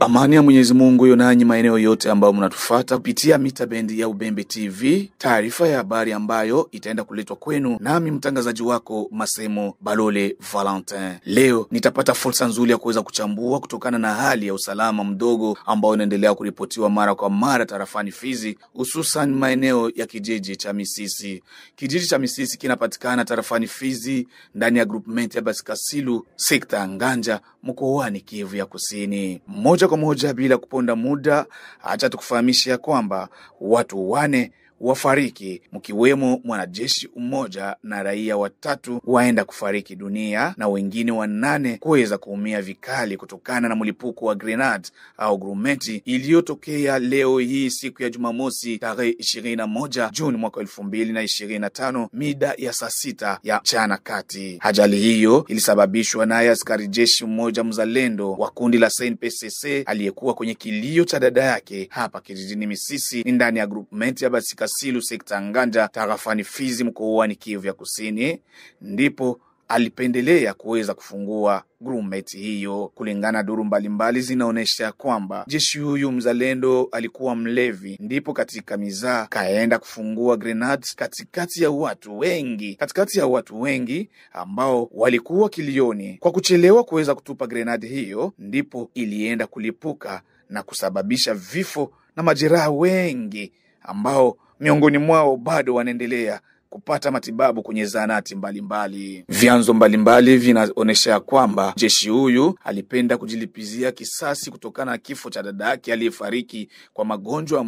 Amani ya Mwenyezi Mungu iwe nanyi maeneo yote ambao mnatufuata kupitia mita bendi ya Ubembe TV. Taarifa ya habari ambayo itaenda kuletwa kwenu nami mtangazaji wako Masemo Balole Valentin. Leo nitapata fursa nzuri ya kuweza kuchambua kutokana na hali ya usalama mdogo ambao inaendelea kuripotiwa mara kwa mara tarafani Fizi, hususan maeneo ya kijiji cha Misisi. Kijiji cha Misisi kinapatikana tarafani Fizi ndani ya groupement ya Basikasilu, sekta Nganja, mkoani Kivu ya Kusini. Moja kwa moja bila kuponda muda, acha tukufahamisha kwamba watu 4 wafariki, mkiwemo mwanajeshi mmoja na raia 3 waenda kufariki dunia na wengine 8 kuweza kuumia vikali kutokana na mlipuko wa grenade au grumeti iliyotokea leo hii siku ya Jumamosi tarehe 21 Juni mwaka 2025 mida ya saa 6 ya mchana kati. Ajali hiyo ilisababishwa na askari jeshi mmoja mzalendo wa kundi la SNPCC aliyekuwa kwenye kilio cha dada yake hapa kijijini Misisi ndani ya groupement ya Basikasilu, sekta Nganja, tarafani Fizi, mkoani Kivu ya Kusini. Ndipo alipendelea kuweza kufungua grumeti hiyo. Kulingana duru mbalimbali zinaonesha kwamba jeshi huyu mzalendo alikuwa mlevi, ndipo katika mizaa kaenda kufungua grenade katikati ya watu wengi ambao walikuwa kilioni. Kwa kuchelewa kuweza kutupa grenade hiyo, ndipo ilienda kulipuka na kusababisha vifo na majeraha wengi ambao miongoni mwao bado wanaendelea kupata matibabu kwenye zahanati mbalimbali. Vyanzo mbalimbali vinaonesha kwamba jeshi huyu alipenda kujilipizia kisasi kutokana na kifo cha dada yake aliyefariki kwa magonjwa ya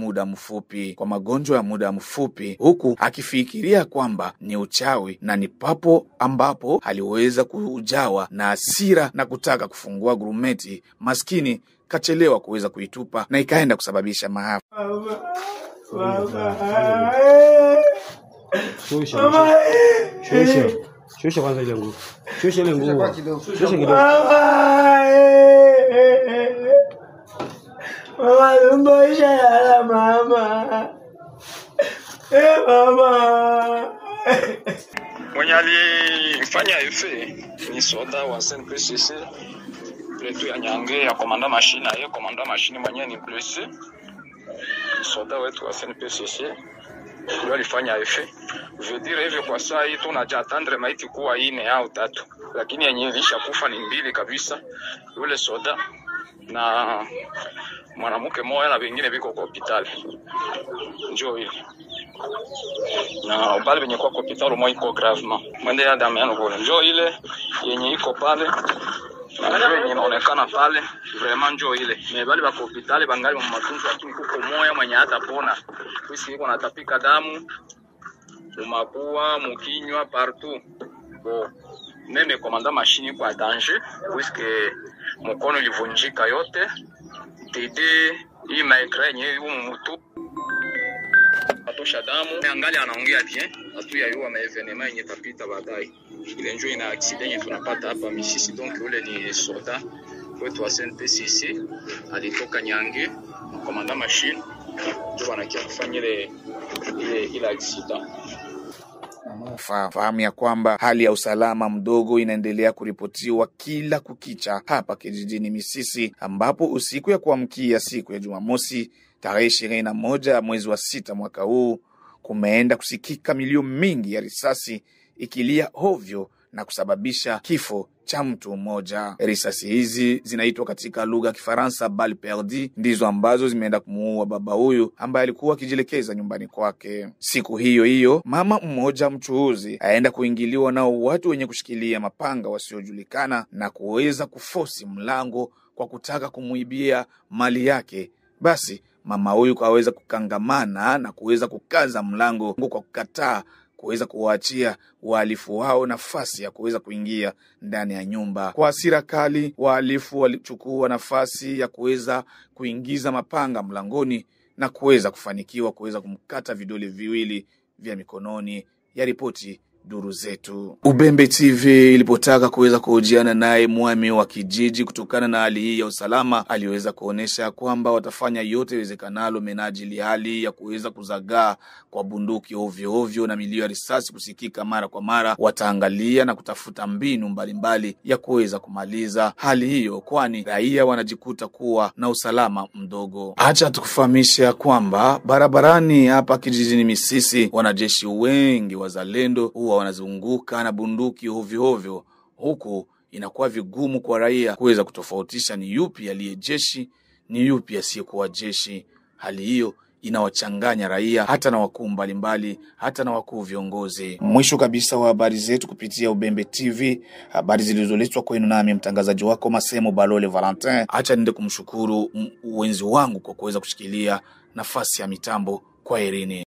muda mfupi, huku akifikiria kwamba ni uchawi, na ni papo ambapo aliweza kujawa na hasira na kutaka kufungua grumeti. Maskini kachelewa kuweza kuitupa na ikaenda kusababisha maafa. Shusha kwanza ile nguo. Shusha ile nguo. Shusha kidogo. Mama, lumbaisha ya mama. Mama. Mwenye alifanya efe ni soda wa SNPCC letu ya Nyange ya komanda machine, aye komanda machine mwenye ni blessé. Soda wetu wa SNPCC ndio alifanya efe. Je dire hivyo kwa saa hii tunajatandre maiti kuwa 4 au 3, lakini yenye ilishakufa ni 2 kabisa, yule soda na mwanamke mmoja na wengine biko kwa hospitali. Njoo hivi na bali wenye kwa hospitali mmoja iko gravement mwende ya damu yano bora. Njoo ile yenye iko pale na njoo yenye inaonekana pale vraiment njoo ile bali ba hospitali bangali matunzo, lakini kuko moya mwenye hata pona kwisi iko natapika damu umapua mukinywa partout. Bon meme komanda machine kwa danger puisque mkono ilivunjika yote tede hii maikrenye mtu atosha damu angali anaongea bien atu ya yuwa maevenema yenye tapita baadaye. Ile njoo ina accident yenye tunapata hapa Misisi. Donc ule ni soda wetu wa SNPCC alitoka Nyange komanda machine ndio wanakia kufanya ile accident. Fahamu ya kwamba hali ya usalama mdogo inaendelea kuripotiwa kila kukicha hapa kijijini Misisi, ambapo usiku ya kuamkia siku ya Jumamosi tarehe 21 mwezi wa 6 mwaka huu kumeenda kusikika milio mingi ya risasi ikilia hovyo na kusababisha kifo cha mtu mmoja. Risasi hizi zinaitwa katika lugha ya Kifaransa balle perdue, ndizo ambazo zimeenda kumuua baba huyu ambaye alikuwa akijielekeza nyumbani kwake. Siku hiyo hiyo mama mmoja mchuuzi aenda kuingiliwa nao watu wenye kushikilia mapanga wasiojulikana na kuweza kufosi mlango kwa kutaka kumuibia mali yake. Basi mama huyu kaweza kukangamana na kuweza kukaza mlango kwa kukataa kuweza kuwaachia wahalifu wao nafasi ya kuweza kuingia ndani ya nyumba. Kwa hasira kali, wahalifu walichukua nafasi ya kuweza kuingiza mapanga mlangoni na kuweza kufanikiwa kuweza kumkata vidole viwili vya mikononi, ya ripoti duru zetu. Ubembe TV ilipotaka kuweza kuhojiana naye mwami wa kijiji kutokana na hali hii ya usalama, aliweza kuonesha kwamba watafanya yote iwezekanalo menajili hali ya kuweza kuzagaa kwa bunduki ovyo ovyo na milio ya risasi kusikika mara kwa mara. Wataangalia na kutafuta mbinu mbalimbali ya kuweza kumaliza hali hiyo, kwani raia wanajikuta kuwa na usalama mdogo. Acha tukufahamisha kwamba barabarani hapa kijijini Misisi, wanajeshi wengi wazalendo huwa wanazunguka na bunduki ovyo ovyo, huku inakuwa vigumu kwa raia kuweza kutofautisha ni yupi aliye jeshi, ni yupi asiyekuwa jeshi. Hali hiyo inawachanganya raia, hata na wakuu mbalimbali, hata na wakuu viongozi. Mwisho kabisa wa habari zetu kupitia Ubembe TV, habari zilizoletwa kwenu nami mtangazaji wako Masemo Balole Valentin. Acha nende kumshukuru wenzi wangu kwa kuweza kushikilia nafasi ya mitambo. Kwaherini.